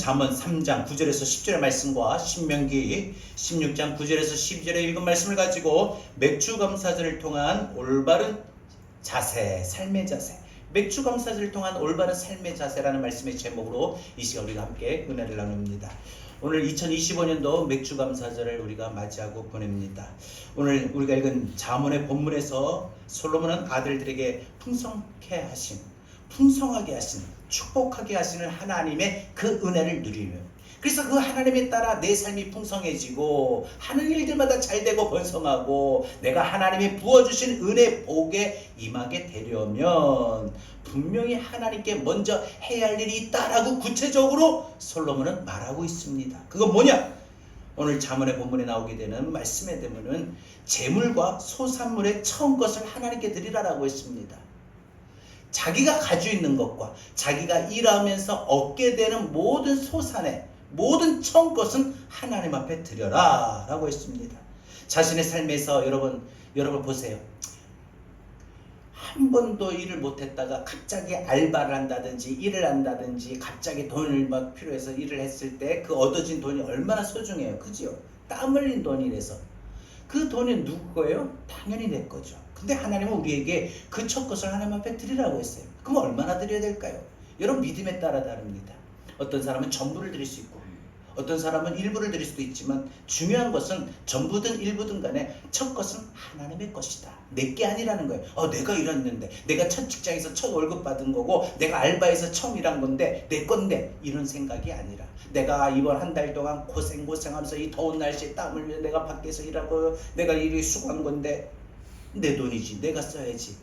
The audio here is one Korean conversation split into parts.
잠언 3장 9절에서 10절의 말씀과 신명기 16장 9절에서 12절의 읽은 말씀을 가지고 맥주 감사절을 통한 올바른 자세, 삶의 자세, 맥주 감사절을 통한 올바른 삶의 자세라는 말씀의 제목으로 이 시간 우리가 함께 은혜를 나눕니다. 오늘 2025년도 맥주 감사절을 우리가 맞이하고 보냅니다. 오늘 우리가 읽은 잠언의 본문에서 솔로몬은 아들들에게 풍성하게 하신, 축복하게 하시는 하나님의 그 은혜를 누리며, 그래서 그 하나님에 따라 내 삶이 풍성해지고 하는 일들마다 잘되고 번성하고 내가 하나님이 부어주신 은혜 복에 임하게 되려면 분명히 하나님께 먼저 해야 할 일이 있다라고 구체적으로 솔로몬은 말하고 있습니다. 그건 뭐냐? 오늘 잠언의 본문에 나오게 되는 말씀에 되면은 재물과 소산물의 처음 것을 하나님께 드리라라고 했습니다. 자기가 가지고 있는 것과 자기가 일하면서 얻게 되는 모든 소산의 모든 처음 것은 하나님 앞에 드려라 라고 했습니다. 자신의 삶에서 여러분 보세요. 한 번도 일을 못했다가 갑자기 알바를 한다든지 일을 한다든지 갑자기 돈을 막 필요해서 일을 했을 때 그 얻어진 돈이 얼마나 소중해요. 그죠? 땀 흘린 돈이라서 그 돈이 누구 거예요? 당연히 내 거죠. 근데 하나님은 우리에게 그 첫 것을 하나님 앞에 드리라고 했어요. 그럼 얼마나 드려야 될까요? 여러분 믿음에 따라 다릅니다. 어떤 사람은 전부를 드릴 수 있고 어떤 사람은 일부를 드릴 수도 있지만 중요한 것은 전부든 일부든 간에 첫 것은 하나님의 것이다. 내 게 아니라는 거예요. 내가 일했는데 내가 첫 직장에서 첫 월급 받은 거고 내가 알바에서 처음 일한 건데 내 건데 이런 생각이 아니라 내가 이번 한 달 동안 고생하면서 이 더운 날씨에 땀을 흘려 내가 밖에서 일하고 내가 일이 수고한 건데 내 돈이지 내가 써야지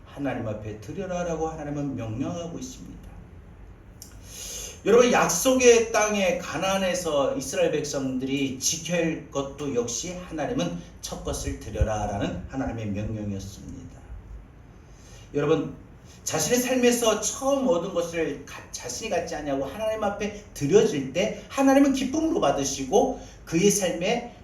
하나님 앞에 드려라라고 하나님은 명령하고 있습니다. 여러분 약속의 땅에 가나안에서 이스라엘 백성들이 지켜야 할 것도 역시 하나님은 첫 것을 드려라라는 하나님의 명령이었습니다. 여러분 자신의 삶에서 처음 얻은 것을 자신이 갖지 않냐고 하나님 앞에 드려질 때 하나님은 기쁨으로 받으시고 그의 삶에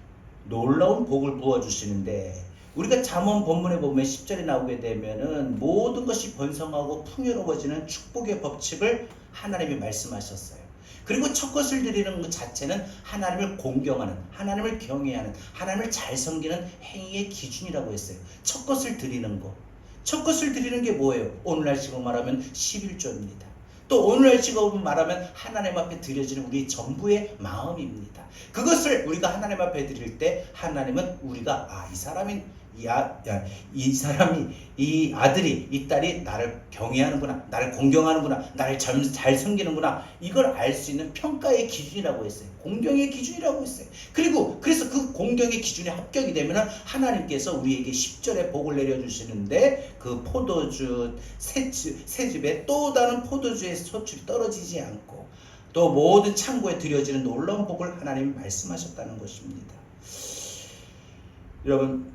놀라운 복을 부어주시는데 우리가 잠언 본문에 보면 10절에 나오게 되면은 모든 것이 번성하고 풍요로워지는 축복의 법칙을 하나님이 말씀하셨어요. 그리고 첫 것을 드리는 것 자체는 하나님을 공경하는, 하나님을 경외하는, 하나님을 잘 섬기는 행위의 기준이라고 했어요. 첫 것을 드리는 것. 첫 것을 드리는 게 뭐예요? 오늘날식으로 말하면 11조입니다. 또 오늘날식으로 말하면 하나님 앞에 드려지는 우리 전부의 마음입니다. 그것을 우리가 하나님 앞에 드릴 때 하나님은 우리가 이 아들이 이 딸이 나를 경외하는구나, 나를 공경하는구나, 나를 잘 섬기는구나, 이걸 알 수 있는 평가의 기준이라고 했어요. 공경의 기준이라고 했어요. 그래서 그 공경의 기준에 합격이 되면 하나님께서 우리에게 10절에 복을 내려주시는데 그 포도주 새집에 또 다른 포도주의 소출이 떨어지지 않고 또 모든 창고에 들여지는 놀라운 복을 하나님이 말씀하셨다는 것입니다. 여러분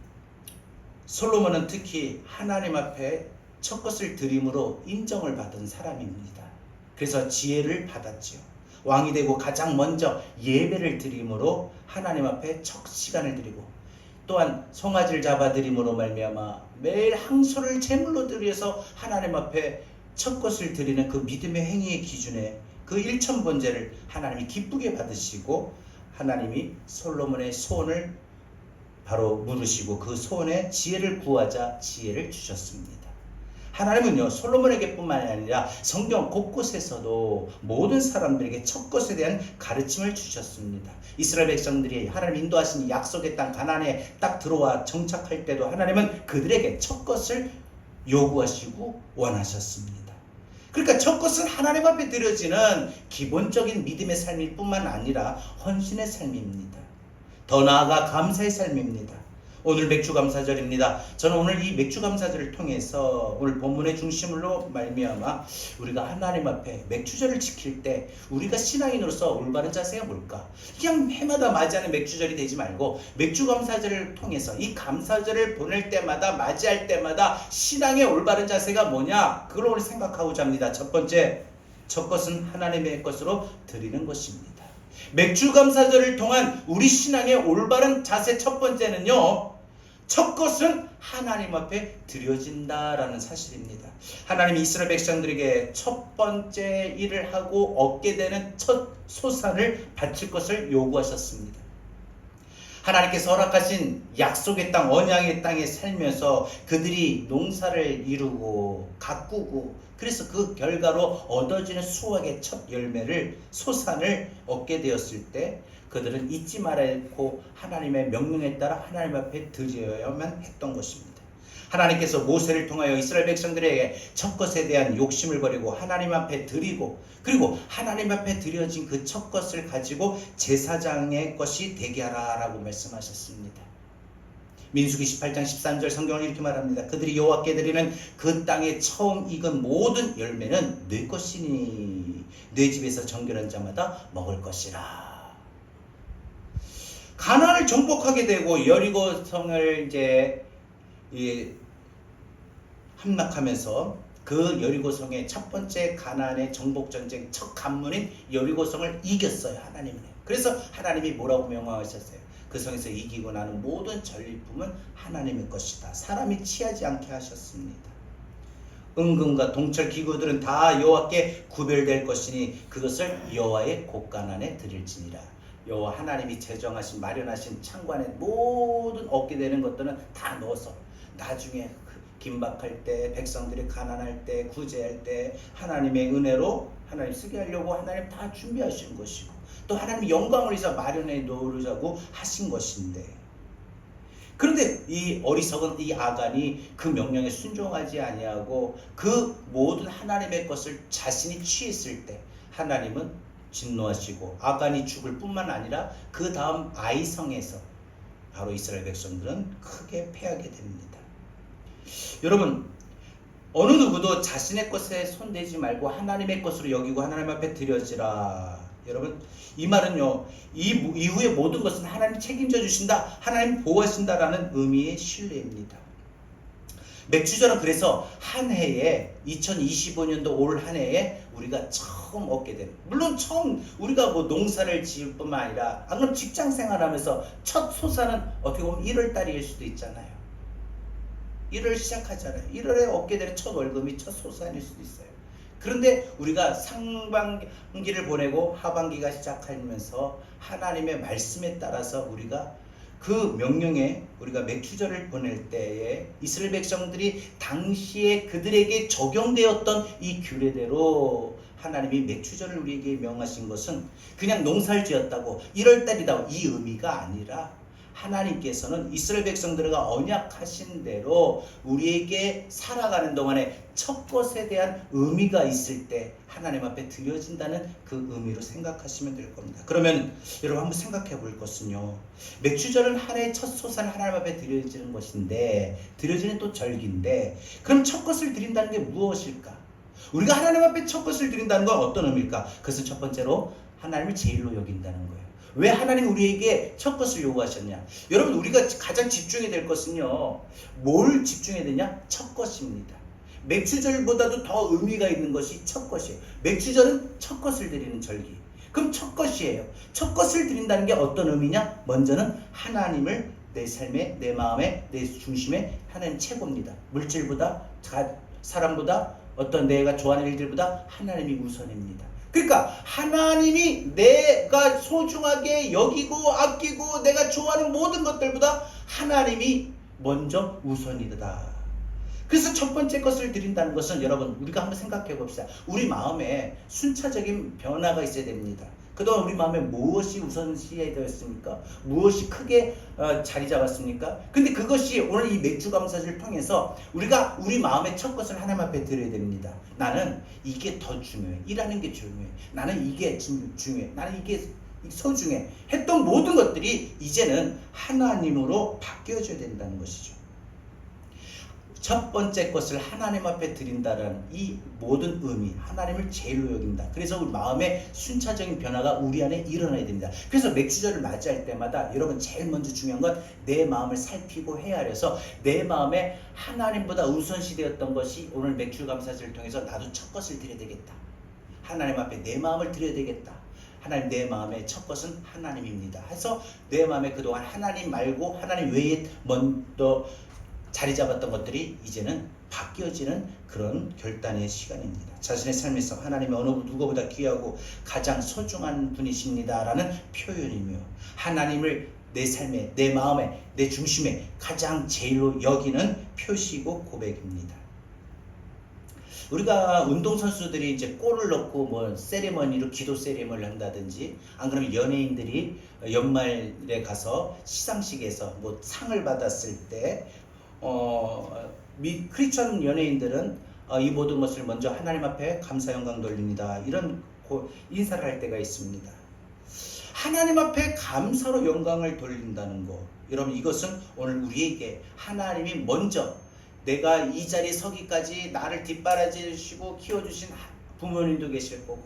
솔로몬은 특히 하나님 앞에 첫 것을 드림으로 인정을 받은 사람입니다. 그래서 지혜를 받았지요. 왕이 되고 가장 먼저 예배를 드림으로 하나님 앞에 첫 시간을 드리고 또한 송아지를 잡아 드림으로 말미암아 매일 항소를 제물로 드려서 하나님 앞에 첫 것을 드리는 그 믿음의 행위의 기준에 그 일천번제를 하나님이 기쁘게 받으시고 하나님이 솔로몬의 소원을 바로 물으시고 그 소원에 지혜를 구하자 지혜를 주셨습니다. 하나님은요 솔로몬에게 뿐만 아니라 성경 곳곳에서도 모든 사람들에게 첫 것에 대한 가르침을 주셨습니다. 이스라엘 백성들이 하나님 인도하신 약속의 땅 가나안에 딱 들어와 정착할 때도 하나님은 그들에게 첫 것을 요구하시고 원하셨습니다. 그러니까 첫 것은 하나님 앞에 드려지는 기본적인 믿음의 삶일 뿐만 아니라 헌신의 삶입니다. 더 나아가 감사의 삶입니다. 오늘 맥주감사절입니다. 저는 오늘 이 맥주감사절을 통해서 오늘 본문의 중심으로 말미암아 우리가 하나님 앞에 맥주절을 지킬 때 우리가 신앙인으로서 올바른 자세가 뭘까? 그냥 해마다 맞이하는 맥주절이 되지 말고 맥주감사절을 통해서 이 감사절을 보낼 때마다 맞이할 때마다 신앙의 올바른 자세가 뭐냐? 그걸 오늘 생각하고자 합니다. 첫 번째, 첫 것은 하나님의 것으로 드리는 것입니다. 맥주감사절을 통한 우리 신앙의 올바른 자세 첫 번째는요 첫 것은 하나님 앞에 드려진다라는 사실입니다. 하나님이 이스라엘 백성들에게 첫 번째 일을 하고 얻게 되는 첫 소산을 바칠 것을 요구하셨습니다. 하나님께서 허락하신 약속의 땅, 언약의 땅에 살면서 그들이 농사를 이루고 가꾸고 그래서 그 결과로 얻어지는 수확의 첫 열매를 소산을 얻게 되었을 때 그들은 잊지 말아야 했고 하나님의 명령에 따라 하나님 앞에 드려야만 했던 것입니다. 하나님께서 모세를 통하여 이스라엘 백성들에게 첫 것에 대한 욕심을 버리고 하나님 앞에 드리고 그리고 하나님 앞에 드려진 그 첫 것을 가지고 제사장의 것이 되게 하라라고 말씀하셨습니다. 민수기 18장 13절 성경은 이렇게 말합니다. 그들이 여호와께 드리는 그 땅에 처음 익은 모든 열매는 네 것이니 네 집에서 정결한 자마다 먹을 것이라. 가나안을 정복하게 되고 여리고 성을 이제 함락하면서 그 여리고성의 첫 번째 가나안의 정복전쟁 첫 관문인 여리고성을 이겼어요. 하나님은. 그래서 하나님이 뭐라고 명령하셨어요? 그 성에서 이기고 나는 모든 전리품은 하나님의 것이다. 사람이 취하지 않게 하셨습니다. 은금과 동철 기구들은 다 여호와께 구별될 것이니 그것을 여호와의 곳간 안에 드릴지니라. 여호와 하나님이 제정하신 마련하신 창관에 모든 얻게 되는 것들은 다 넣어서 나중에 긴박할 때 백성들이 가난할 때 구제할 때 하나님의 은혜로 하나님 쓰게 하려고 하나님 다 준비하신 것이고 또 하나님 영광을 위해서 마련해 놓으려고 하신 것인데 그런데 이 어리석은 이 아간이 그 명령에 순종하지 아니하고 그 모든 하나님의 것을 자신이 취했을 때 하나님은 진노하시고 아간이 죽을 뿐만 아니라 그 다음 아이성에서 바로 이스라엘 백성들은 크게 패하게 됩니다. 여러분 어느 누구도 자신의 것에 손대지 말고 하나님의 것으로 여기고 하나님 앞에 드려지라. 여러분 이 말은요 이후의 모든 것은 하나님 책임져 주신다 하나님 보호하신다라는 의미의 신뢰입니다. 맥주절은 그래서 한 해에 2025년도 올 한 해에 우리가 처음 얻게 되는 물론 처음 우리가 뭐 농사를 지을 뿐만 아니라 안 그럼 직장 생활하면서 첫 소사는 어떻게 보면 1월 달일 수도 있잖아요. 1월 시작하잖아요. 1월에 얻게 되는 첫 월급이 첫 소산일 수도 있어요. 그런데 우리가 상반기를 보내고 하반기가 시작하면서 하나님의 말씀에 따라서 우리가 그 명령에 우리가 맥주절을 보낼 때에 이스라엘 백성들이 당시에 그들에게 적용되었던 이 규례대로 하나님이 맥주절을 우리에게 명하신 것은 그냥 농사를 지었다고 1월달이다 이 의미가 아니라 하나님께서는 이스라엘 백성들과 언약하신 대로 우리에게 살아가는 동안에 첫 것에 대한 의미가 있을 때 하나님 앞에 드려진다는 그 의미로 생각하시면 될 겁니다. 그러면 여러분 한번 생각해 볼 것은요. 맥주절은 한 해의 첫 소산을 하나님 앞에 드려지는 것인데 드려지는 또 절기인데 그럼 첫 것을 드린다는 게 무엇일까? 우리가 하나님 앞에 첫 것을 드린다는 건 어떤 의미일까? 그것은 첫 번째로 하나님을 제일로 여긴다는 거예요. 왜 하나님 우리에게 첫 것을 요구하셨냐? 여러분 우리가 가장 집중해야 될 것은요. 뭘 집중해야 되냐? 첫 것입니다. 맥주절보다도 더 의미가 있는 것이 첫 것이에요. 맥주절은 첫 것을 드리는 절기. 그럼 첫 것이에요. 첫 것을 드린다는 게 어떤 의미냐? 먼저는 하나님을 내 삶에, 내 마음에, 내 중심에 하나님 최고입니다. 물질보다, 사람보다, 어떤 내가 좋아하는 일들보다 하나님이 우선입니다. 그러니까 하나님이 내가 소중하게 여기고 아끼고 내가 좋아하는 모든 것들보다 하나님이 먼저 우선이다. 그래서 첫 번째 것을 드린다는 것은 여러분 우리가 한번 생각해 봅시다. 우리 마음에 순차적인 변화가 있어야 됩니다. 그동안 우리 마음에 무엇이 우선시해야 되었습니까? 무엇이 크게 자리 잡았습니까? 근데 그것이 오늘 이 맥주 감사절을 통해서 우리가 우리 마음의 첫 것을 하나님 앞에 드려야 됩니다. 나는 이게 더 중요해. 일하는 게 중요해. 나는 이게 중요해. 나는 이게 소중해. 했던 모든 것들이 이제는 하나님으로 바뀌어져야 된다는 것이죠. 첫 번째 것을 하나님 앞에 드린다는 이 모든 의미, 하나님을 제일로 여긴다. 그래서 우리 마음의 순차적인 변화가 우리 안에 일어나야 됩니다. 그래서 맥주절을 맞이할 때마다 여러분 제일 먼저 중요한 건 내 마음을 살피고 헤아려서 내 마음에 하나님보다 우선시 되었던 것이 오늘 맥주 감사절을 통해서 나도 첫 것을 드려야 되겠다. 하나님 앞에 내 마음을 드려야 되겠다. 하나님 내 마음의 첫 것은 하나님입니다. 해서 내 마음에 그동안 하나님 말고 하나님 외에 먼저 자리 잡았던 것들이 이제는 바뀌어지는 그런 결단의 시간입니다. 자신의 삶에서 하나님이 어느 누구보다 귀하고 가장 소중한 분이십니다 라는 표현이며 하나님을 내 삶에, 내 마음에, 내 중심에 가장 제일로 여기는 표시고 고백입니다. 우리가 운동선수들이 이제 골을 넣고 뭐 세리머니로 기도 세리머니를 한다든지 안 그러면 연예인들이 연말에 가서 시상식에서 뭐 상을 받았을 때 크리스천 연예인들은 이 모든 것을 먼저 하나님 앞에 감사 영광 돌립니다. 이런 인사를 할 때가 있습니다. 하나님 앞에 감사로 영광을 돌린다는 것, 여러분 이것은 오늘 우리에게 하나님이 먼저 내가 이 자리에 서기까지 나를 뒷바라지 주시고 키워주신 부모님도 계실 거고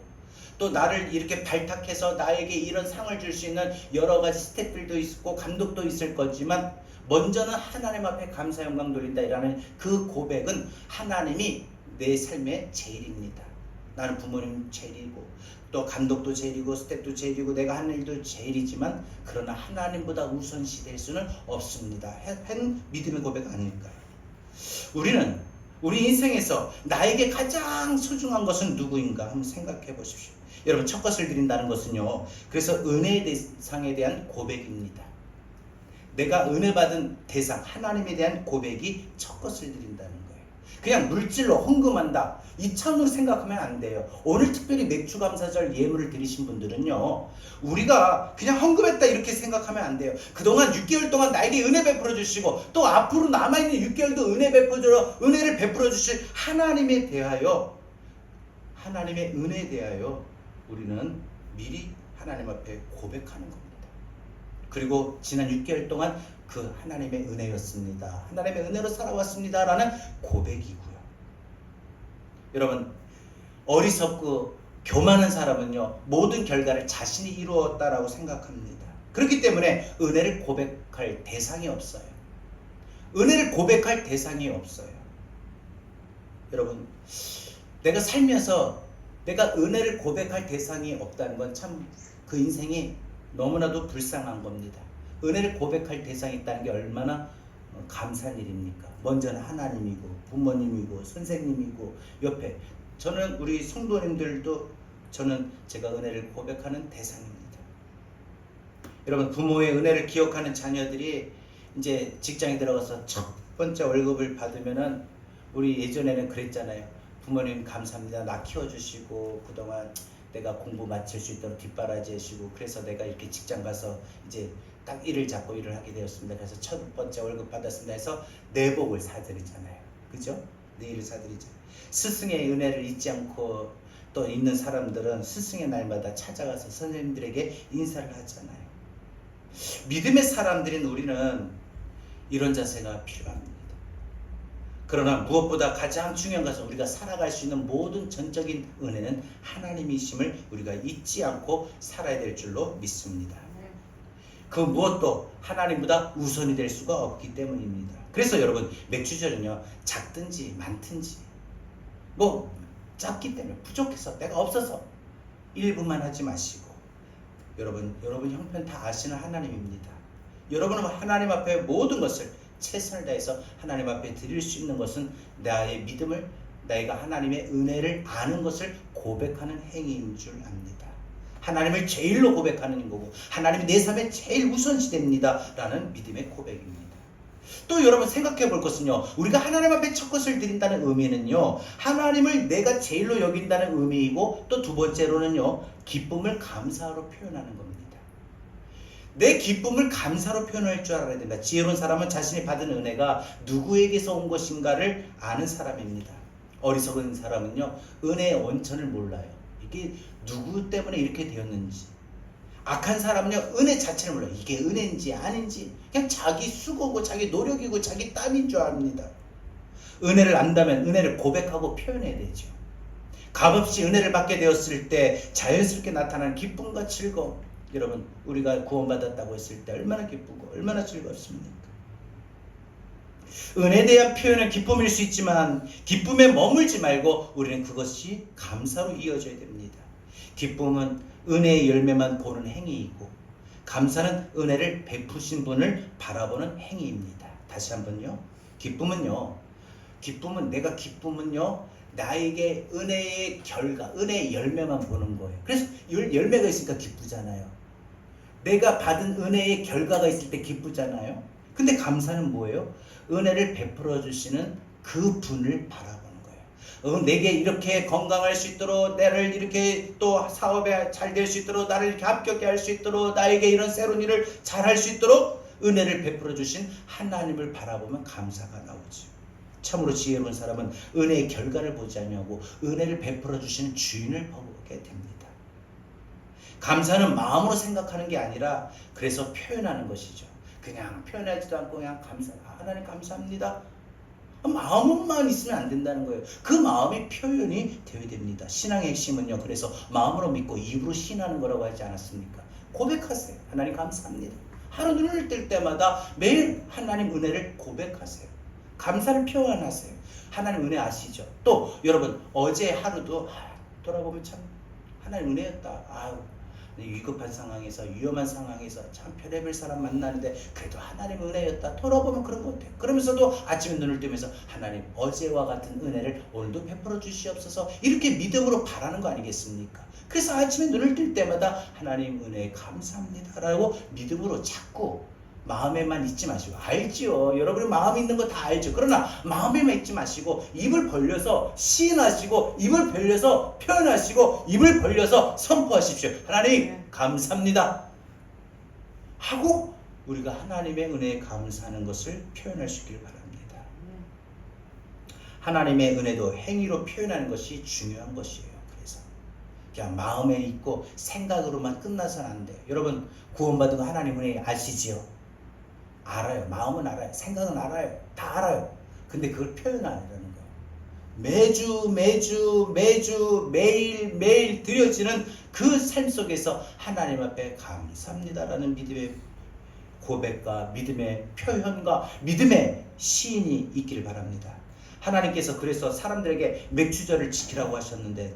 또 나를 이렇게 발탁해서 나에게 이런 상을 줄 수 있는 여러 가지 스태프들도 있고 감독도 있을 거지만 먼저는 하나님 앞에 감사 영광 돌린다라는 그 고백은 하나님이 내 삶의 제일입니다. 나는 부모님 제일이고 또 감독도 제일이고 스태프도 제일이고 내가 하는 일도 제일이지만 그러나 하나님보다 우선시 될 수는 없습니다. 한 믿음의 고백 아닐까요? 우리는 우리 인생에서 나에게 가장 소중한 것은 누구인가 한번 생각해 보십시오. 여러분 첫 것을 드린다는 것은요, 그래서 은혜의 대상에 대한 고백입니다. 내가 은혜 받은 대상 하나님에 대한 고백이 첫 것을 드린다는 거예요. 그냥 물질로 헌금한다 이 차원으로 생각하면 안 돼요. 오늘 특별히 맥주감사절 예물을 드리신 분들은요, 우리가 그냥 헌금했다 이렇게 생각하면 안 돼요. 그동안 6개월 동안 나에게 은혜 베풀어 주시고 또 앞으로 남아있는 6개월도 은혜를 베풀어 주실 하나님에 대하여, 하나님의 은혜에 대하여 우리는 미리 하나님 앞에 고백하는 겁니다. 그리고 지난 6개월 동안 그 하나님의 은혜였습니다. 하나님의 은혜로 살아왔습니다 라는 고백이고요. 여러분 어리석고 교만한 사람은요 모든 결과를 자신이 이루었다라고 생각합니다. 그렇기 때문에 은혜를 고백할 대상이 없어요. 은혜를 고백할 대상이 없어요. 여러분 내가 살면서 내가 은혜를 고백할 대상이 없다는 건 참 그 인생이 너무나도 불쌍한 겁니다. 은혜를 고백할 대상이 있다는 게 얼마나 감사한 일입니까? 먼저는 하나님이고 부모님이고 선생님이고 옆에 저는 우리 성도님들도 저는 제가 은혜를 고백하는 대상입니다. 여러분 부모의 은혜를 기억하는 자녀들이 이제 직장에 들어가서 첫 번째 월급을 받으면은 우리 예전에는 그랬잖아요. 부모님 감사합니다. 나 키워주시고 그동안 내가 공부 마칠 수 있도록 뒷바라지 해주시고 그래서 내가 이렇게 직장 가서 이제 딱 일을 잡고 일을 하게 되었습니다. 그래서 첫 번째 월급 받았습니다 해서 내복을 사드리잖아요. 그죠? 내일을 사드리잖아요. 스승의 은혜를 잊지 않고 또 있는 사람들은 스승의 날마다 찾아가서 선생님들에게 인사를 하잖아요. 믿음의 사람들인 우리는 이런 자세가 필요합니다. 그러나 무엇보다 가장 중요한 것은 우리가 살아갈 수 있는 모든 전적인 은혜는 하나님이심을 우리가 잊지 않고 살아야 될 줄로 믿습니다. 그 무엇도 하나님보다 우선이 될 수가 없기 때문입니다. 그래서 여러분 맥주절은요 작든지 많든지 뭐 작기 때문에 부족해서 내가 없어서 일부만 하지 마시고 여러분 형편 다 아시는 하나님입니다. 여러분은 하나님 앞에 모든 것을 최선을 다해서 하나님 앞에 드릴 수 있는 것은 나의 믿음을, 내가 하나님의 은혜를 아는 것을 고백하는 행위인 줄 압니다. 하나님을 제일로 고백하는 거고 하나님이 내 삶에 제일 우선시됩니다 라는 믿음의 고백입니다. 또 여러분 생각해 볼 것은요, 우리가 하나님 앞에 첫 것을 드린다는 의미는요 하나님을 내가 제일로 여긴다는 의미이고 또 두 번째로는요 기쁨을 감사로 표현하는 겁니다. 내 기쁨을 감사로 표현할 줄 알아야 된다. 지혜로운 사람은 자신이 받은 은혜가 누구에게서 온 것인가를 아는 사람입니다. 어리석은 사람은요 은혜의 원천을 몰라요. 이게 누구 때문에 이렇게 되었는지. 악한 사람은요 은혜 자체를 몰라요. 이게 은혜인지 아닌지 그냥 자기 수고고 자기 노력이고 자기 땀인 줄 압니다. 은혜를 안다면 은혜를 고백하고 표현해야 되죠. 값없이 은혜를 받게 되었을 때 자연스럽게 나타나는 기쁨과 즐거움. 여러분 우리가 구원받았다고 했을 때 얼마나 기쁘고 얼마나 즐겁습니까? 은혜에 대한 표현은 기쁨일 수 있지만 기쁨에 머물지 말고 우리는 그것이 감사로 이어져야 됩니다. 기쁨은 은혜의 열매만 보는 행위이고, 감사는 은혜를 베푸신 분을 바라보는 행위입니다. 다시 한번요. 기쁨은요, 나에게 은혜의 결과, 은혜의 열매만 보는 거예요. 그래서 열매가 있으니까 기쁘잖아요. 내가 받은 은혜의 결과가 있을 때 기쁘잖아요. 근데 감사는 뭐예요? 은혜를 베풀어 주시는 그 분을 바라보는 거예요. 내게 이렇게 건강할 수 있도록, 나를 이렇게 또 사업에 잘 될 수 있도록, 나를 이렇게 합격해 할 수 있도록, 나에게 이런 새로운 일을 잘 할 수 있도록 은혜를 베풀어 주신 하나님을 바라보면 감사가 나오죠. 참으로 지혜로운 사람은 은혜의 결과를 보지 아니하고 은혜를 베풀어 주시는 주인을 보게 됩니다. 감사는 마음으로 생각하는 게 아니라 그래서 표현하는 것이죠. 그냥 표현하지도 않고 그냥 하나님 감사합니다. 마음만 있으면 안 된다는 거예요. 그 마음이 표현이 되어야 됩니다. 신앙의 핵심은요, 그래서 마음으로 믿고 입으로 신하는 거라고 하지 않았습니까? 고백하세요. 하나님 감사합니다. 하루 눈을 뜰 때마다 매일 하나님 은혜를 고백하세요. 감사를 표현하세요. 하나님 은혜 아시죠? 또 여러분 어제 하루도 돌아보면 참 하나님 은혜였다. 위급한 상황에서, 위험한 상황에서 참 별의별 사람 만나는데 그래도 하나님 은혜였다. 돌아보면 그런 것 같아요. 그러면서도 아침에 눈을 뜨면서 하나님 어제와 같은 은혜를 오늘도 베풀어 주시옵소서, 이렇게 믿음으로 바라는 거 아니겠습니까? 그래서 아침에 눈을 뜰 때마다 하나님 은혜 감사합니다 라고 믿음으로 자꾸, 마음에만 있지 마시고, 알지요. 여러분이 마음에 있는 거 다 알죠. 그러나 마음에만 있지 마시고 입을 벌려서 시인하시고, 입을 벌려서 표현하시고, 입을 벌려서 선포하십시오. 하나님 감사합니다 하고 우리가 하나님의 은혜에 감사하는 것을 표현할 수 있기를 바랍니다. 하나님의 은혜도 행위로 표현하는 것이 중요한 것이에요. 그래서 그냥 마음에 있고 생각으로만 끝나서는 안 돼요. 여러분 구원받은 거 하나님 은혜 아시지요? 알아요. 마음은 알아요. 생각은 알아요. 다 알아요. 근데 그걸 표현 안 하려는 거예요. 매일 드려지는 그 삶 속에서 하나님 앞에 감사합니다라는 믿음의 고백과 믿음의 표현과 믿음의 시인이 있기를 바랍니다. 하나님께서 그래서 사람들에게 맥주절을 지키라고 하셨는데,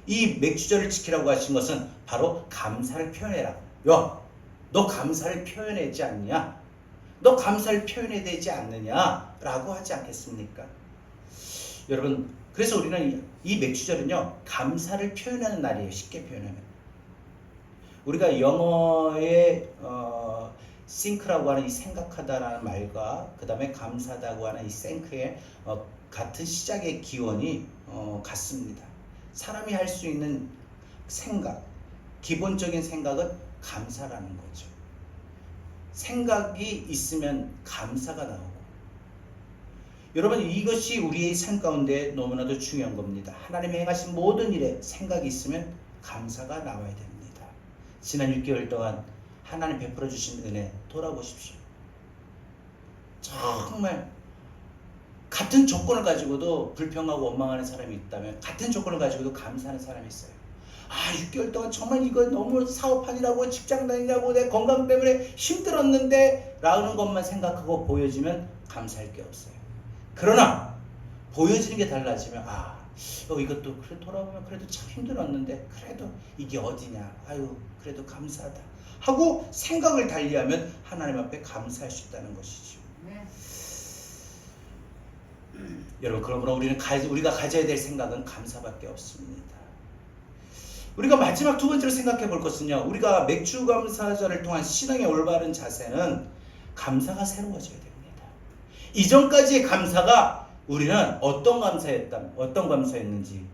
이 맥주절을 지키라고 하신 것은 바로 감사를 표현해라. 야, 너 감사를 표현하지 않냐? 너 감사를 표현해야 되지 않느냐? 라고 하지 않겠습니까? 여러분, 그래서 우리는 이 맥주절은요, 감사를 표현하는 날이에요. 쉽게 표현하면. 우리가 영어의 think라고 하는 이 생각하다라는 말과 그 다음에 감사하다고 하는 이 thank의 같은 시작의 기원이 같습니다. 사람이 할 수 있는 생각, 기본적인 생각은 감사라는 거죠. 생각이 있으면 감사가 나오고, 여러분 이것이 우리의 삶 가운데 너무나도 중요한 겁니다. 하나님이 행하신 모든 일에 생각이 있으면 감사가 나와야 됩니다. 지난 6개월 동안 하나님 베풀어 주신 은혜 돌아보십시오. 정말 같은 조건을 가지고도 불평하고 원망하는 사람이 있다면 같은 조건을 가지고도 감사하는 사람이 있어요. 6개월 동안 정말 이거 너무 사업하느라고, 직장 다니냐고, 내 건강 때문에 힘들었는데 라는 것만 생각하고 보여지면 감사할 게 없어요. 그러나 보여지는 게 달라지면 이것도 그래 돌아보면 그래도 참 힘들었는데 그래도 이게 어디냐, 그래도 감사하다 하고 생각을 달리하면 하나님 앞에 감사할 수 있다는 것이죠. 여러분, 그러므로 우리가 가져야 될 생각은 감사밖에 없습니다. 우리가 마지막 두 번째로 생각해 볼 것은요, 우리가 맥주 감사절을 통한 신앙의 올바른 자세는 감사가 새로워져야 됩니다. 이전까지의 감사가 우리는 어떤 감사였는지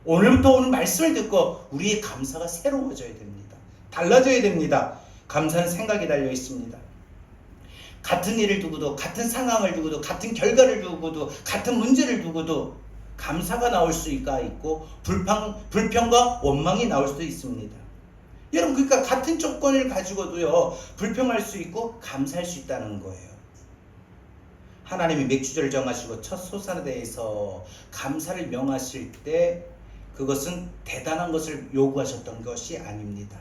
오늘부터 오늘 말씀을 듣고 우리의 감사가 새로워져야 됩니다. 달라져야 됩니다. 감사는 생각이 달려 있습니다. 같은 일을 두고도, 같은 상황을 두고도, 같은 결과를 두고도, 같은 문제를 두고도 감사가 나올 수가 있고 불평과 원망이 나올 수도 있습니다. 여러분, 그러니까 같은 조건을 가지고도요 불평할 수 있고 감사할 수 있다는 거예요. 하나님이 맥주절을 정하시고 첫 소산대에서 감사를 명하실 때 그것은 대단한 것을 요구하셨던 것이 아닙니다.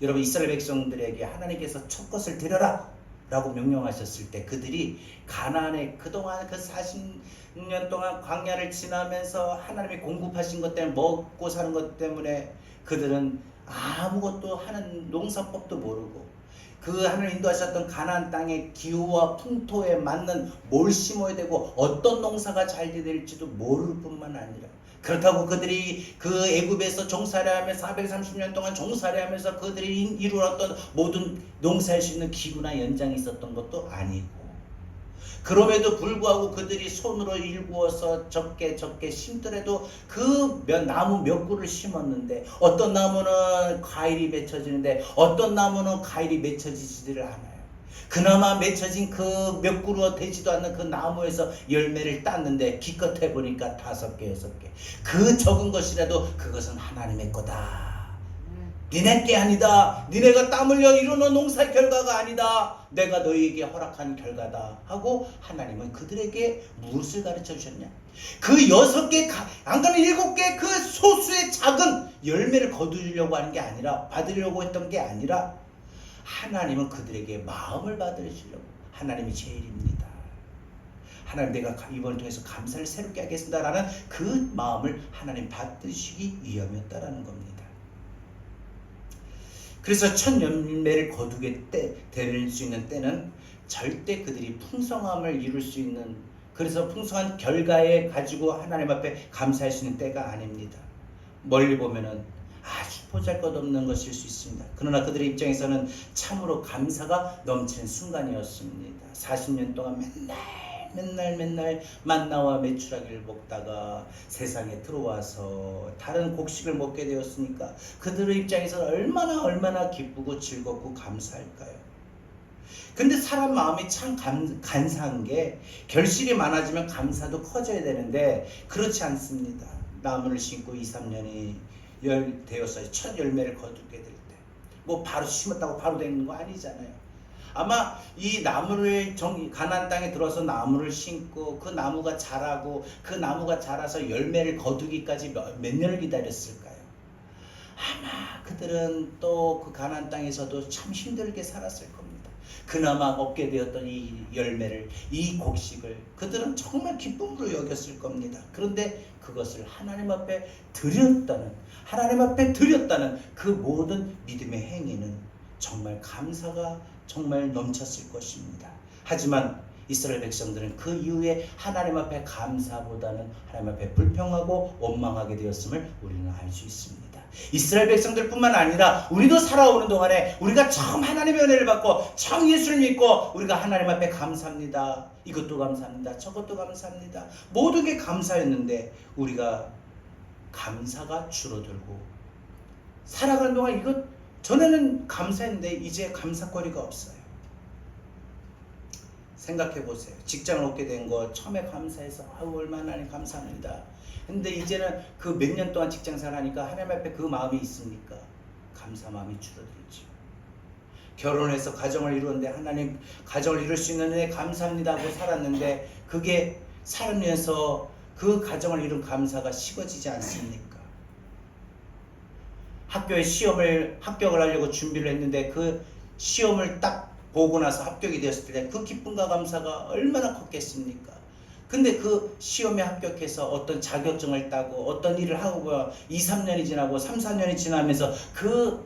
여러분, 이스라엘 백성들에게 하나님께서 첫 것을 드려라 라고 명령하셨을 때 그들이 가나안에 그동안 그 40년 동안 광야를 지나면서 하나님이 공급하신 것 때문에, 먹고 사는 것 때문에 그들은 아무것도 하는 농사법도 모르고 그 하나님 인도하셨던 가나안 땅의 기후와 풍토에 맞는 뭘 심어야 되고 어떤 농사가 잘 될지도 모를 뿐만 아니라 그렇다고 그들이 그 애굽에서 종살이하면서 430년 동안 종살이하면서 그들이 이루었던 모든 농사할 수 있는 기구나 연장이 있었던 것도 아니고 그럼에도 불구하고 그들이 손으로 일구어서 적게 심더라도 그 나무 몇 그루를 심었는데 어떤 나무는 과일이 맺혀지는데 어떤 나무는 과일이 맺혀지지를 않아요. 그나마 맺혀진 그 몇 그루 되지도 않는 그 나무에서 열매를 땄는데 기껏해 보니까 5개, 6개. 그 적은 것이라도 그것은 하나님의 거다. 니네 게 아니다. 니네가 땀 흘려 이루는 농사의 결과가 아니다. 내가 너희에게 허락한 결과다 하고 하나님은 그들에게 무엇을 가르쳐 주셨냐? 그 6개, 안 가면 7개 그 소수의 작은 열매를 거두려고 하는 게 아니라 받으려고 했던 게 아니라 하나님은 그들에게 마음을 받으시려고 하나님이 제일입니다. 하나님 내가 이번을 통해서 감사를 새롭게 하겠습니다 라는 그 마음을 하나님 받으시기 위함이었다라는 겁니다. 그래서 첫 열매를 거두게 될 수 있는 때는 절대 그들이 풍성함을 이룰 수 있는 그래서 풍성한 결과에 가지고 하나님 앞에 감사할 수 있는 때가 아닙니다. 멀리 보면은 아주 보잘것없는 것일 수 있습니다. 그러나 그들의 입장에서는 참으로 감사가 넘치는 순간이었습니다. 40년 동안 맨날 만나와 메추라기를 먹다가 세상에 들어와서 다른 곡식을 먹게 되었으니까 그들의 입장에서는 얼마나 기쁘고 즐겁고 감사할까요? 근데 사람 마음이 참 간사한 게 결실이 많아지면 감사도 커져야 되는데 그렇지 않습니다. 나무를 심고 2-3년이 되었어요. 첫 열매를 거두게 될 때 뭐 바로 심었다고 바로 되는 거 아니잖아요. 아마 이 나무를 가나안 땅에 들어서 나무를 심고 그 나무가 자라고 그 나무가 자라서 열매를 거두기까지 몇 년을 기다렸을까요? 아마 그들은 또 그 가나안 땅에서도 참 힘들게 살았을 겁니다. 그나마 얻게 되었던 이 열매를, 이 곡식을 그들은 정말 기쁨으로 여겼을 겁니다. 그런데 그것을 하나님 앞에 드렸다는 그 모든 믿음의 행위는 정말 감사가 정말 넘쳤을 것입니다. 하지만 이스라엘 백성들은 그 이후에 하나님 앞에 감사보다는 하나님 앞에 불평하고 원망하게 되었음을 우리는 알 수 있습니다. 이스라엘 백성들뿐만 아니라 우리도 살아오는 동안에 우리가 처음 하나님의 은혜를 받고 처음 예수를 믿고 우리가 하나님 앞에 감사합니다. 이것도 감사합니다. 저것도 감사합니다. 모든 게 감사였는데 우리가 감사가 줄어들고 살아가는 동안 전에는 감사했는데 이제 감사거리가 없어요. 생각해 보세요. 직장을 얻게 된 거 처음에 감사해서 얼마나 감사합니다. 근데 이제는 그 몇 년 동안 직장 생활하니까 하나님 앞에 그 마음이 있습니까? 감사 마음이 줄어들죠. 결혼해서 가정을 이루는데 하나님 가정을 이룰 수 있는 은혜 감사합니다 하고 살았는데 그게 살면서 그 가정을 이룬 감사가 식어지지 않습니까? 학교에 시험을 합격을 하려고 준비를 했는데 그 시험을 딱 보고 나서 합격이 되었을 때 그 기쁨과 감사가 얼마나 컸겠습니까? 근데 그 시험에 합격해서 어떤 자격증을 따고 어떤 일을 하고 2-3년이 지나고 3-4년이 지나면서 그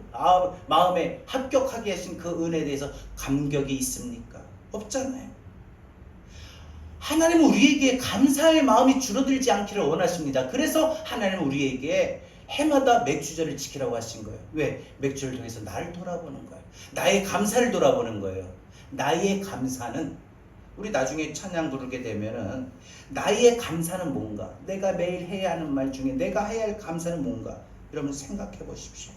마음에 합격하게 하신 그 은혜에 대해서 감격이 있습니까? 없잖아요. 하나님은 우리에게 감사의 마음이 줄어들지 않기를 원하십니다. 그래서 하나님은 우리에게 해마다 맥주절을 지키라고 하신 거예요. 왜? 맥주를 통해서 나를 돌아보는 거예요. 나의 감사를 돌아보는 거예요. 나의 감사는 우리 나중에 찬양 부르게 되면은 나의 감사는 뭔가? 내가 매일 해야 하는 말 중에 내가 해야 할 감사는 뭔가? 여러분 생각해 보십시오.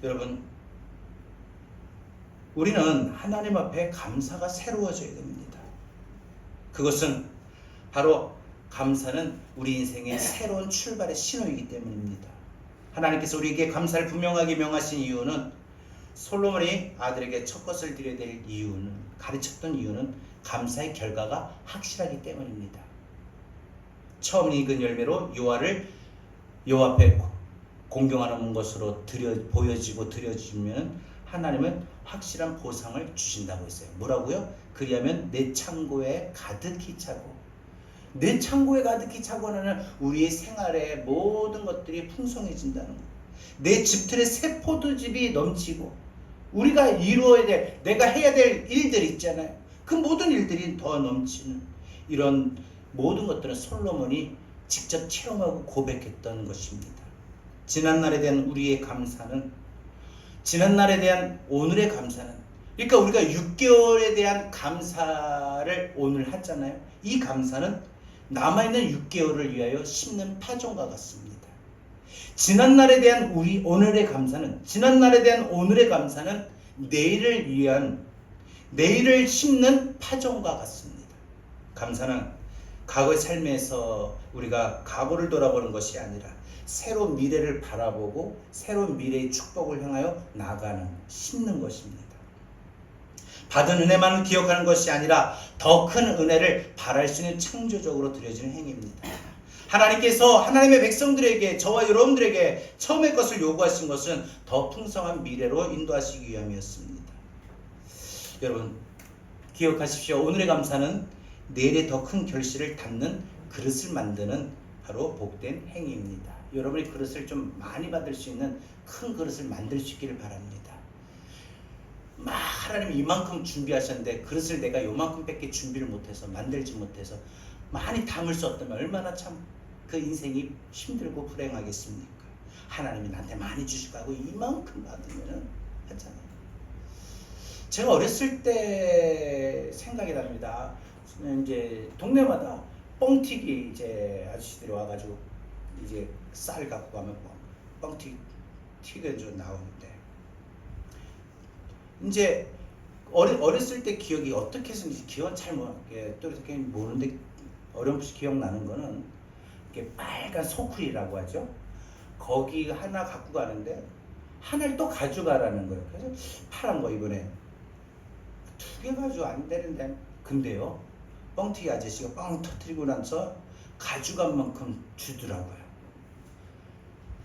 여러분 우리는 하나님 앞에 감사가 새로워져야 됩니다. 그것은 바로 감사는 우리 인생의 새로운 출발의 신호이기 때문입니다. 하나님께서 우리에게 감사를 분명하게 명하신 이유는 솔로몬이 아들에게 첫 것을 드려야 될 이유는 가르쳤던 이유는 감사의 결과가 확실하기 때문입니다. 처음 익은 열매로 여호와 앞에 공경하는 것으로 보여지고 드려지면 하나님은 확실한 보상을 주신다고 했어요. 뭐라고요? 그리하면 내 창고에 가득히 차고 내 창고에 가득히 차고 하는 우리의 생활의 모든 것들이 풍성해진다는 거예요. 내 집틀에 새 포도즙이 넘치고 우리가 이루어야 될, 내가 해야 될 일들 있잖아요. 그 모든 일들이 더 넘치는 이런 모든 것들은 솔로몬이 직접 체험하고 고백했던 것입니다. 지난날에 대한 우리의 감사는, 지난날에 대한 오늘의 감사는, 그러니까 우리가 6개월에 대한 감사를 오늘 하잖아요. 이 감사는 남아있는 6개월을 위하여 심는 파종과 같습니다. 지난날에 대한 오늘의 감사는, 지난날에 대한 오늘의 감사는 내일을 위한, 내일을 심는 파종과 같습니다. 감사는 과거의 삶에서 우리가 과거를 돌아보는 것이 아니라 새로운 미래를 바라보고 새로운 미래의 축복을 향하여 나아가는, 심는 것입니다. 받은 은혜만을 기억하는 것이 아니라 더 큰 은혜를 바랄 수 있는 창조적으로 드려지는 행위입니다. 하나님께서 하나님의 백성들에게, 저와 여러분들에게 처음의 것을 요구하신 것은 더 풍성한 미래로 인도하시기 위함이었습니다. 여러분 기억하십시오. 오늘의 감사는 내일의 더 큰 결실을 담는 그릇을 만드는 바로 복된 행위입니다. 여러분이 그릇을 좀 많이 받을 수 있는 큰 그릇을 만들 수 있기를 바랍니다. 막 하나님이 이만큼 준비하셨는데 그릇을 내가 요만큼밖에 준비를 못해서, 만들지 못해서 많이 담을 수 없다면 얼마나 참 그 인생이 힘들고 불행하겠습니까? 하나님이 나한테 많이 주시고 하고 이만큼 받으면 하잖아요. 제가 어렸을 때 생각이 납니다. 이제 동네마다 뻥튀기 이제 아저씨들이 와가지고 이제 쌀 갖고 가면 뻥튀기 튀겨져 나오는데, 이제 어렸을 때 기억이 어떻게 했는지 기억은 잘 또 이렇게 모르는데 어렴풋이 기억나는 거는 이렇게 빨간 소쿠리라고 하죠. 거기 하나 갖고 가는데 하나를 또 가져가라는 거예요. 그래서 파란 거 이번에 2개 가지고 안 되는데, 근데요 뻥튀기 아저씨가 뻥 터뜨리고 나서 가져간 만큼 주더라고요.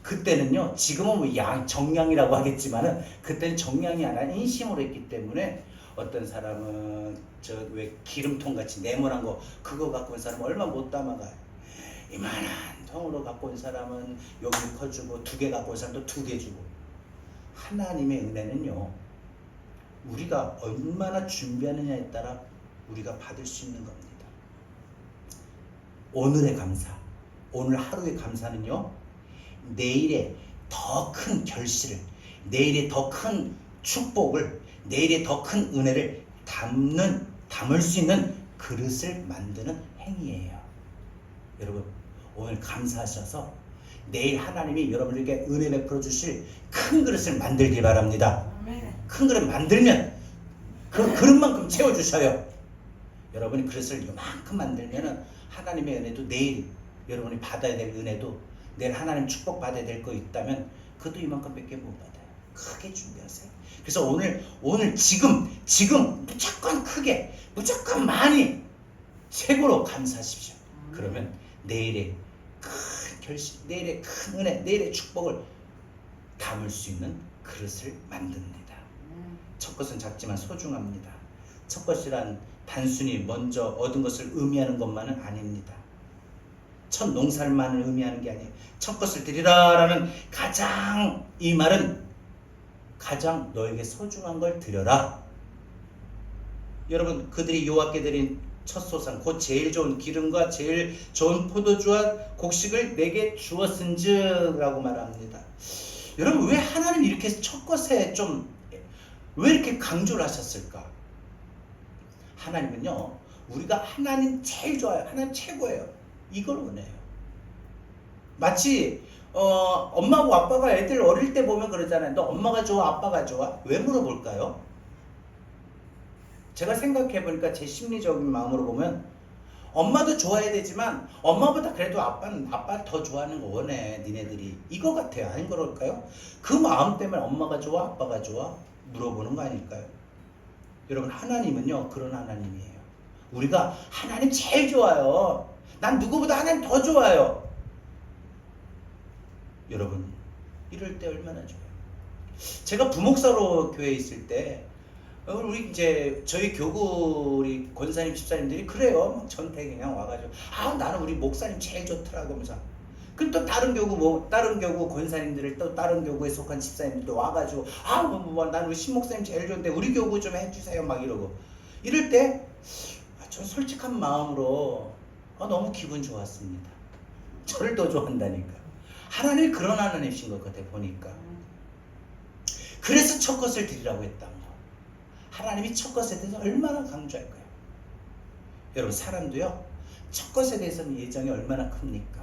그때는요, 지금은 뭐 정량이라고 하겠지만은 그때는 정량이 아니라 인심으로 했기 때문에 어떤 사람은 저 왜 기름통 같이 네모난 거 그거 갖고 온 사람은 얼마 못 담아가요. 이만한 통으로 갖고 온 사람은 여기 퍼주고 2개 갖고 온 사람도 2개 주고. 하나님의 은혜는요, 우리가 얼마나 준비하느냐에 따라 우리가 받을 수 있는 겁니다. 오늘의 감사, 오늘 하루의 감사는요, 내일의 더 큰 결실을, 내일의 더 큰 축복을, 내일의 더 큰 은혜를 담을 수 있는 그릇을 만드는 행위예요. 여러분 오늘 감사하셔서 내일 하나님이 여러분에게 은혜 베풀어 주실 큰 그릇을 만들기 바랍니다. 큰 그릇 만들면 그 그릇만큼 채워주셔요. 여러분이 그릇을 이만큼 만들면 하나님의 은혜도, 내일 여러분이 받아야 될 은혜도, 내일 하나님 축복 받아야 될 거 있다면 그것도 이만큼밖에 못 받아요. 크게 준비하세요. 그래서 오늘 지금 무조건 크게, 무조건 많이 최고로 감사하십시오. 그러면 내일의 큰 결실, 내일의 큰 은혜, 내일의 축복을 담을 수 있는 그릇을 만듭니다. 첫 것은 작지만 소중합니다. 첫 것이란 단순히 먼저 얻은 것을 의미하는 것만은 아닙니다. 첫 농사만을 의미하는 게 아니에요. 첫 것을 드리라라는 가장, 이 말은 가장 너에게 소중한 걸 드려라. 여러분 그들이 여호와께 드린 첫 소상 곧 제일 좋은 기름과 제일 좋은 포도주와 곡식을 내게 주었은즉 라고 말합니다. 여러분 왜 하나님 이렇게 첫 것에 왜 이렇게 강조를 하셨을까? 하나님은요, 우리가 하나님 제일 좋아요, 하나님 최고예요, 이걸 원해요. 마치 엄마하고 아빠가 애들 어릴 때 보면 그러잖아요. 너 엄마가 좋아 아빠가 좋아? 왜 물어볼까요? 제가 생각해보니까 제 심리적인 마음으로 보면 엄마도 좋아야 되지만 엄마보다 그래도 아빠를 더 좋아하는 거 원해 니네들이, 이거 같아요. 아닌 그럴까요? 그 마음 때문에 엄마가 좋아 아빠가 좋아 물어보는 거 아닐까요? 여러분 하나님은요 그런 하나님이에요. 우리가 하나님 제일 좋아요. 난 누구보다 하나님 더 좋아요. 여러분 이럴 때 얼마나 좋아요. 제가 부목사로 교회에 있을 때 우리 이제 저희 교구 우리 권사님 집사님들이 그래요. 전태 그냥 와가지고 나는 우리 목사님 제일 좋더라고 하면서, 그럼 또 다른 교구 권사님들을 또 다른 교구에 속한 집사님들도 와가지고 나는 신목사님 제일 좋은데 우리 교구 좀 해주세요 막 이러고 이럴 때 저 솔직한 마음으로 너무 기분 좋았습니다. 저를 더 좋아한다니까. 하나님 그런 하나님이신 것 같아 보니까. 그래서 첫 것을 드리라고 했던 거. 하나님이 첫 것에 대해서 얼마나 강조할까요? 여러분 사람도요 첫 것에 대해서는 예정이 얼마나 큽니까?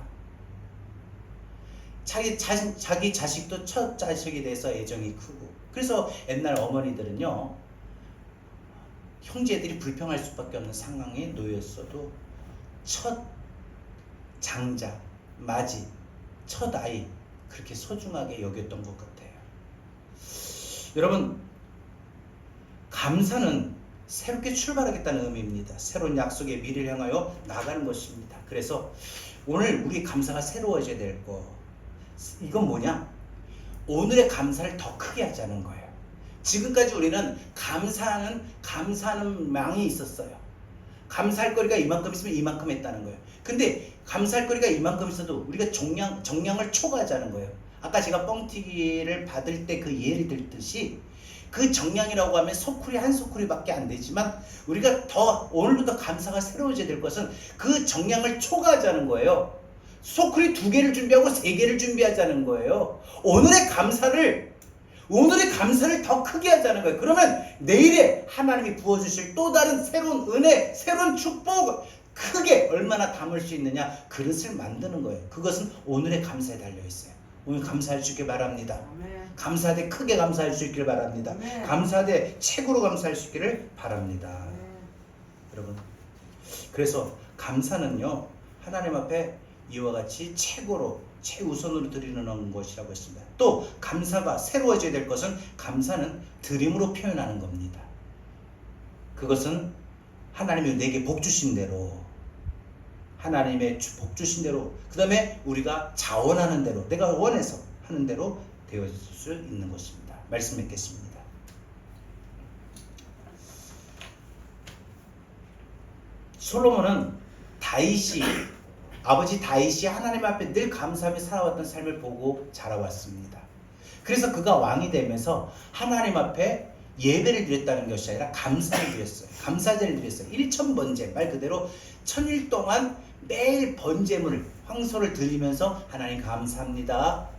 자기 자식도 첫 자식에 대해서 애정이 크고 그래서 옛날 어머니들은요 형제들이 불평할 수밖에 없는 상황에 놓였어도 첫 장자, 맞이, 첫 아이 그렇게 소중하게 여겼던 것 같아요. 여러분 감사는 새롭게 출발하겠다는 의미입니다. 새로운 약속의 미래를 향하여 나가는 것입니다. 그래서 오늘 우리 감사가 새로워져야 될 거 이건 뭐냐? 오늘의 감사를 더 크게 하자는 거예요. 지금까지 우리는 감사하는 망이 있었어요. 감사할 거리가 이만큼 있으면 이만큼 했다는 거예요. 근데 감사할 거리가 이만큼 있어도 우리가 정량을 초과하자는 거예요. 아까 제가 뻥튀기를 받을 때 그 예를 들듯이 그 정량이라고 하면 소쿠리 한 소쿠리밖에 안 되지만 우리가 오늘부터 감사가 새로워져야 될 것은 그 정량을 초과하자는 거예요. 소쿠리 2개를 준비하고 3개를 준비하자는 거예요. 오늘의 감사를 더 크게 하자는 거예요. 그러면 내일에 하나님이 부어주실 또 다른 새로운 은혜, 새로운 축복 크게 얼마나 담을 수 있느냐 그릇을 만드는 거예요. 그것은 오늘의 감사에 달려있어요. 오늘 감사할 수 있길 바랍니다. 아멘. 감사하되 크게 감사할 수 있기를 바랍니다. 아멘. 감사하되 최고로 감사할 수 있기를 바랍니다. 아멘. 여러분 그래서 감사는요 하나님 앞에 이와 같이 최우선으로 드리는 것이라고 했습니다. 또 감사가 새로워져야 될 것은 감사는 드림으로 표현하는 겁니다. 그것은 하나님이 내게 복 주신 대로 하나님의 복 주신 대로 그 다음에 우리가 자원하는 대로 내가 원해서 하는 대로 되어질 수 있는 것입니다. 말씀 맺겠습니다. 솔로몬은 아버지 다윗이 하나님 앞에 늘 감사하며 살아왔던 삶을 보고 자라왔습니다. 그래서 그가 왕이 되면서 하나님 앞에 예배를 드렸다는 것이 아니라 감사를 드렸어요. 감사제를 드렸어요. 1000번제 말 그대로 1000일 동안 매일 번제물을 황소를 드리면서 하나님 감사합니다.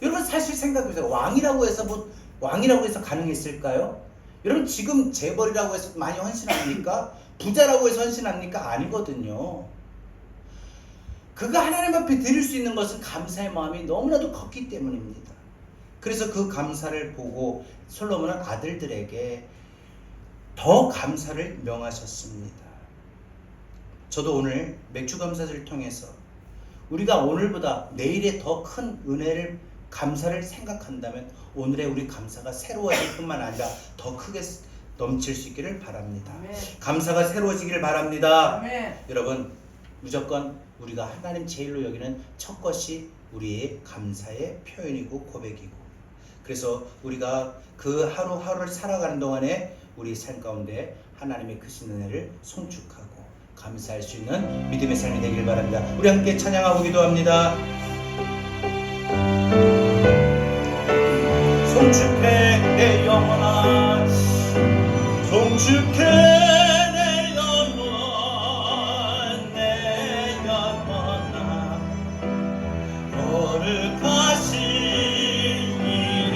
여러분 사실 생각해보세요. 왕이라고 해서 가능했을까요? 여러분 지금 재벌이라고 해서 많이 헌신합니까? 부자라고 해서 헌신합니까? 아니거든요. 그가 하나님 앞에 드릴 수 있는 것은 감사의 마음이 너무나도 컸기 때문입니다. 그래서 그 감사를 보고 솔로몬은 아들들에게 더 감사를 명하셨습니다. 저도 오늘 맥주감사절을 통해서 우리가 오늘보다 내일의 더 큰 은혜를 감사를 생각한다면 오늘의 우리 감사가 새로워질 뿐만 아니라 더 크게 넘칠 수 있기를 바랍니다. 아멘. 감사가 새로워지기를 바랍니다. 아멘. 여러분 무조건 우리가 하나님 제일로 여기는 첫 것이 우리의 감사의 표현이고 고백이고 그래서 우리가 그 하루하루를 살아가는 동안에 우리 삶 가운데 하나님의 크신 은혜를 송축하고 감사할 수 있는 믿음의 삶이 되길 바랍니다. 우리 함께 찬양하고 기도합니다. 송축해 내 영혼아 송축해 내 영혼 내 영혼아 거룩하신 이름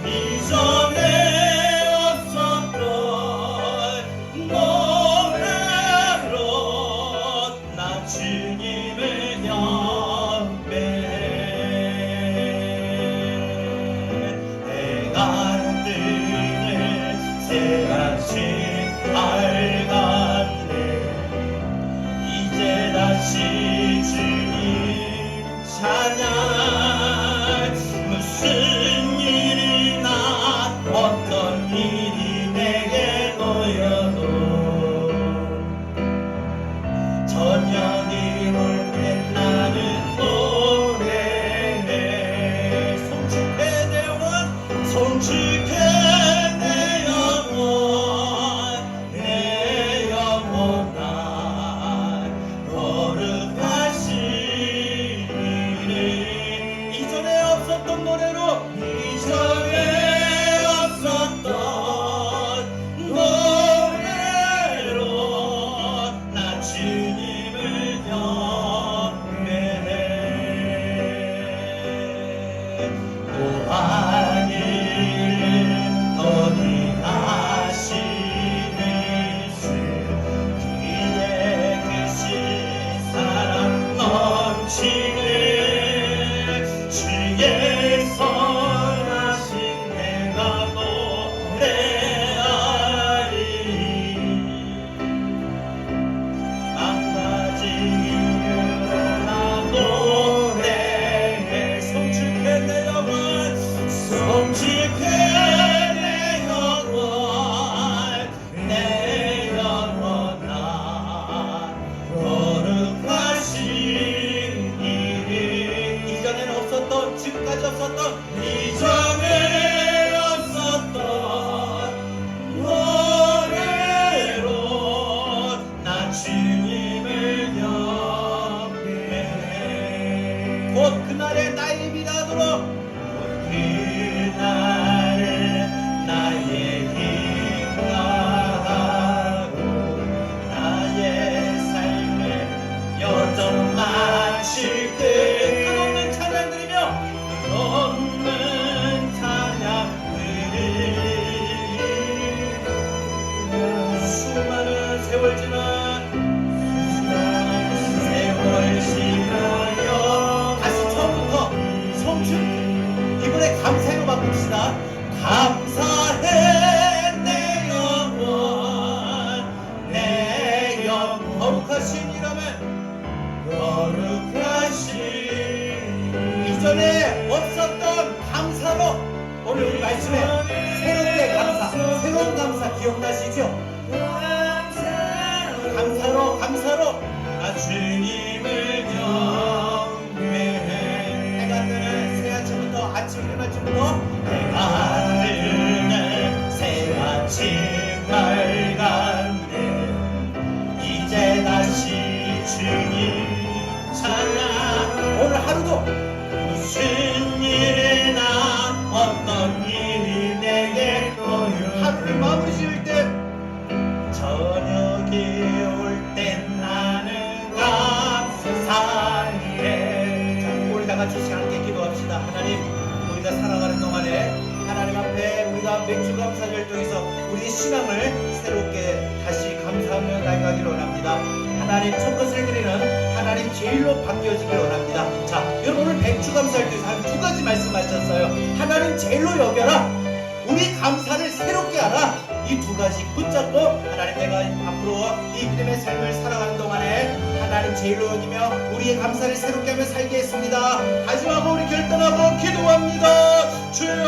이전에 없었던 노래로 나 주님을 경배해 새같이 밝았네 이제 다시 주님 찬양 무슨 일이나 어떤 일이 내게 놓여도 저녁이 올 때 나는 노래해 송축해 내 영혼 송축 나의 선하신 내가 노래하리. 망가진 이유로 나 노래해. 성취케 내 영혼, 성취케 내 영혼, 내 영혼아 거룩하신 이름. 이전에는 없었던, 지금까지 없었던, 이전에 없었던 노래로 나 주님을 경배해. 곧 그날에 나의 미라도록, 곧 그날에 나의 힘나하고 나의 삶의 여정 마칠 때 끝없는 찬양 드리며, 끝없는 찬양 드리며, 수많은 세월 지나, 세월 지나요. 다시 처음부터 성춘. 이번에 감사로 바꿉시다. 감사해 내 영혼, 내 영혼. 거룩하신 이라면 거룩하신. 이전에 없었던 감사로 오늘 우리 말씀에 새롭게 감사, 새로운 감사 기억나시죠? 감사로 나 주님을 경배해. 해가 뜨는 새 아침부터, 아침 일어날 때부터 해가 뜨는 새 아침 밝았네. 이제 다시 주님 찬양. 오늘 하루도 무슨 일이나 어떤 일이 내게 하루를 마무리 지을 때, 저녁이 올 땐 나는 감사해. 자, 우리 다 같이 함께 기도합시다. 하나님, 우리가 살아가는 동안에 하나님 앞에 우리가 맥주 감사 절동에서 우리의 신앙을 새롭게 다시 감사하며 나아가기를 원합니다. 하나님 첫 것을 드리는 하나님 제일로 바뀌어지길 원합니다. 자, 여러분 오늘 맥주 감사할 때 한 두 가지 말씀하셨어요. 하나님 제일로 여겨라. 우리 감사를 새롭게 하라. 이 두 가지 붙잡고 하나님, 내가 앞으로 이 믿음의 삶을 살아가는 동안에 하나님 제일로 여기며 우리의 감사를 새롭게 하며 살겠습니다. 다짐하고 우리 결단하고 기도합니다. 주여.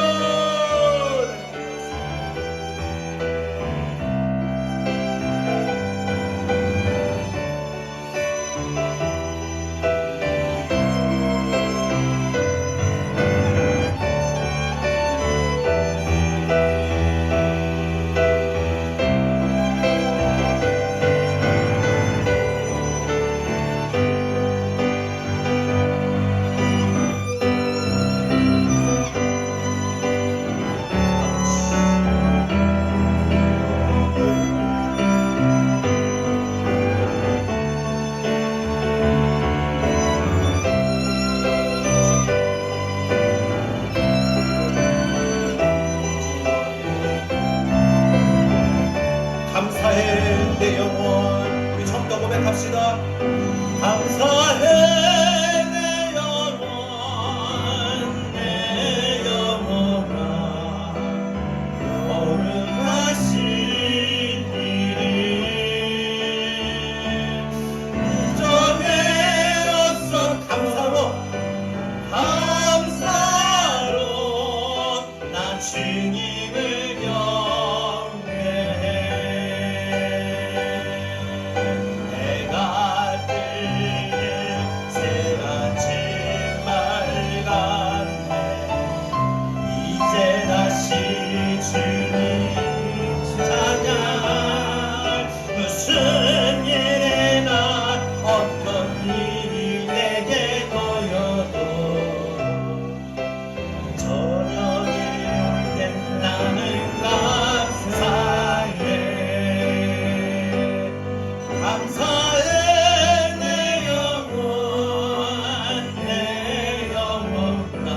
감사해 내 영혼. 우리 처음부터 고백합시다. 감사해 내 영혼, 내 영혼아 거룩하신 이름. 이전에 없어 감사로 나 주님을 경배해. 해가 뜨는 새 아침 밝았네. 이제 다시 주님 찬양. 무슨 일이나 어떤 일이 내게 놓여도 저녁이 올 땐 나는 감사해. 감사해 내 영혼, 내 영혼아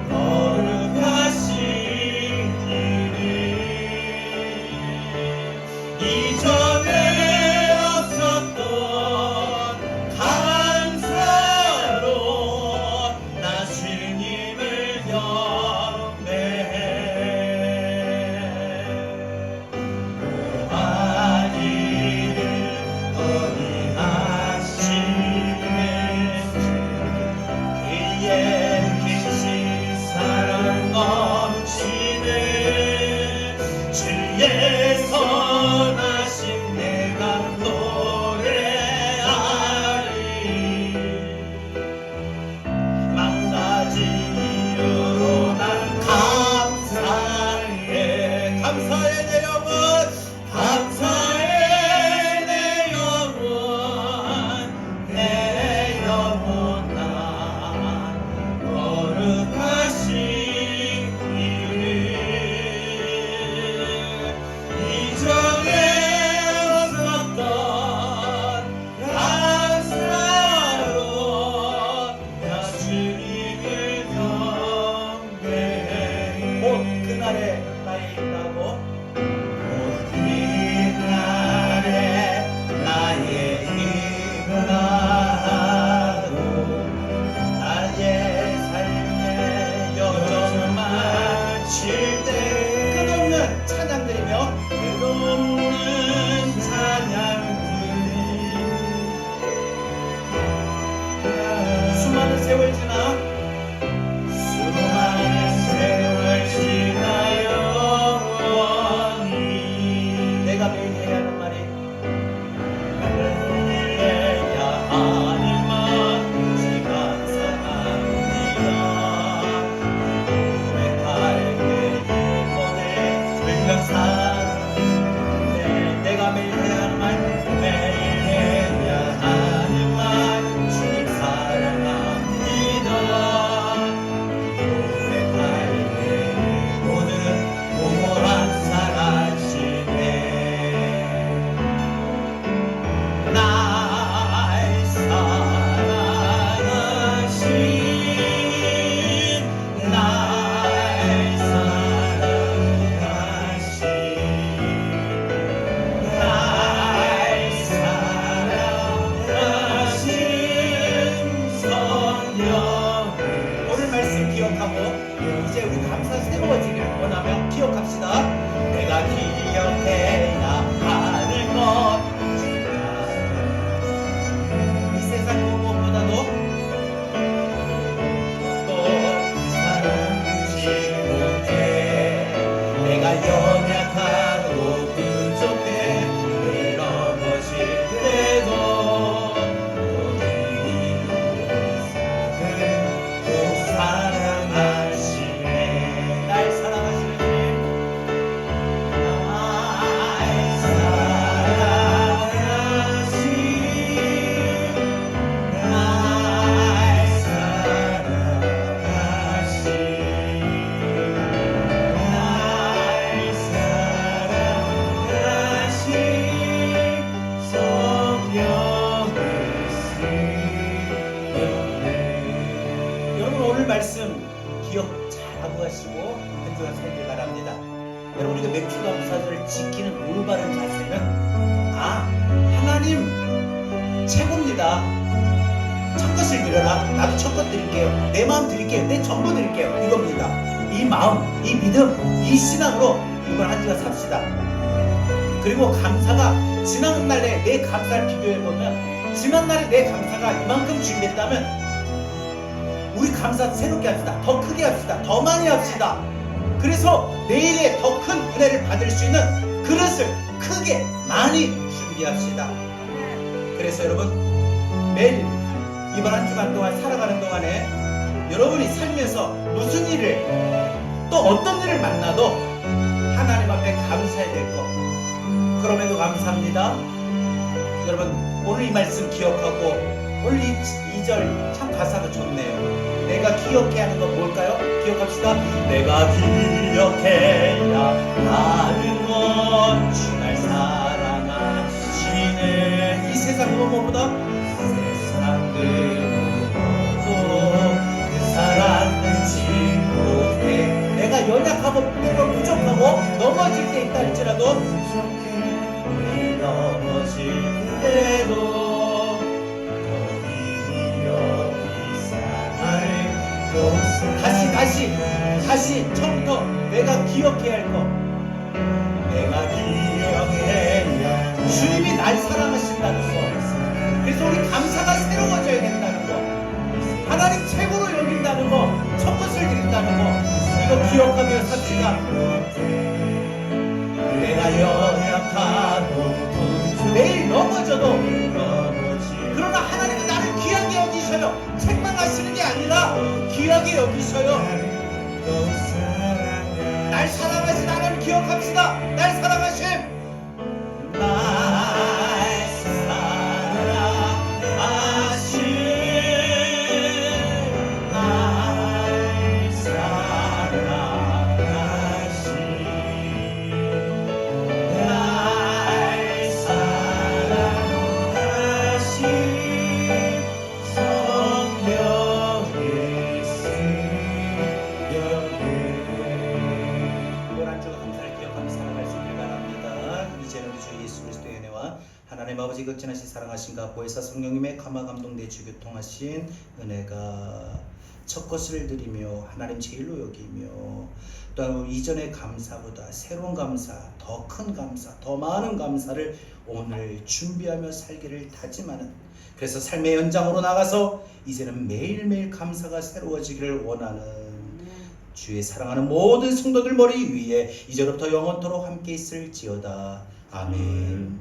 거룩하신 이름. 이전에 없었던 감사로 나 주님을 말씀 기억하고 이제 우리 감사 새로워지길 원하며 기억합시다. 내가 기억해야 하는 것 이 세상 무엇보다도 또 사랑하지 못해 내가 연약하고 부족해 늘 넘어질 때도 말씀 기억 잘하고 가시고 한 주간 살길 바랍니다. 여러분 우리가 맥주감사절을 지키는 올바른 자세는 하나님 최고입니다. 첫 것을 드려라. 나도 첫 것 드릴게요. 내 마음 드릴게요. 내 전부 드릴게요. 이겁니다. 이 마음, 이 믿음, 이 신앙으로 이번 한 주간 삽시다. 그리고 감사가 지난날에 내 감사를 비교해보면 지난날에 내 감사가 이만큼 준비했다면 우리 감사 새롭게 합시다. 더 크게 합시다. 더 많이 합시다. 그래서 내일에 더 큰 은혜를 받을 수 있는 그릇을 크게 많이 준비합시다. 그래서 여러분 매일 이번 한 주간 동안 살아가는 동안에 여러분이 살면서 무슨 일을 또 어떤 일을 만나도 하나님 앞에 감사해야 될 것 그럼에도 감사합니다. 여러분 오늘 이 말씀 기억하고 오늘 이 2절 참 가사가 좋네요. 내가 기억해야 하는 건 뭘까요? 기억합시다. 내가 기억해야 하는 건 주 날 사랑하시는 이 세상 무엇보다 세상 그 무엇도 그 사랑 끊지 못해 내가 연약하고 때로 부족하고 넘어질 때 있다 할지라도 넘어질 때도 다시 처음부터 내가 기억해야 할 것 내가 기억해야 주님이 날 사랑하신다는 것 그래서 우리 감사가 새로워져야 된다는 것 하나님 최고로 여긴다는 것 첫 것을 드린다는 것 이거 기억하며 삽시다. 내가 연약하고 내일 넘어져도 그러나 하나님은 나를 귀하게 여기셔요. 책망하시는 게 아니라 귀하게 여기셔요. 날 사랑하신 하나님 기억합시다. 날 사랑하심 날 사랑하심 날 사랑하심 날 사랑하심 성령의 하나님 아버지 극진하신 사랑하신가 보혜사 성령님의 감화 감동 내주 교통하신 은혜가 첫 것을 드리며 하나님 제일로 여기며 또한 이전의 감사보다 새로운 감사, 더 큰 감사, 더 많은 감사를 오늘 준비하며 살기를 다짐하는 그래서 삶의 연장으로 나가서 이제는 매일매일 감사가 새로워지기를 원하는 주의 사랑하는 모든 성도들 머리 위에 이제부터 영원토록 함께 있을지어다. 아멘.